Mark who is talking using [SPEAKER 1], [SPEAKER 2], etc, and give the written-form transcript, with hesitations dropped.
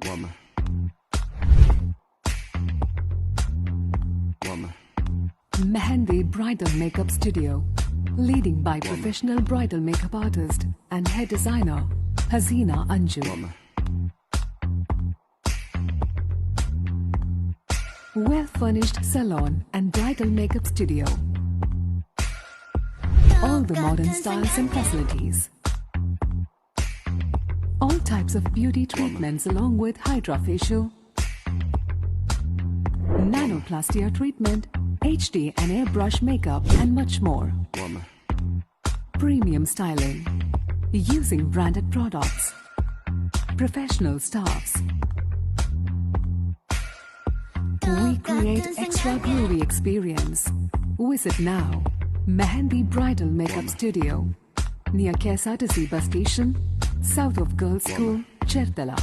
[SPEAKER 1] Woman. Woman.
[SPEAKER 2] Mehendi Bridal Makeup Studio, leading by professional bridal makeup artist and hair designer Hasina Anju.
[SPEAKER 1] Woman.
[SPEAKER 2] Well-furnished salon and bridal makeup studio. All the modern styles and facilities. All types of beauty treatments along with hydrofacial, nanoplastia treatment, HD and airbrush makeup and much more.
[SPEAKER 1] Woman.
[SPEAKER 2] Premium styling, using branded products, professional staffs. We create extra groovy experience. Visit now, Mehendi Bridal Makeup Studio, near KSRTC bus station, south of Girls' School, Chertala.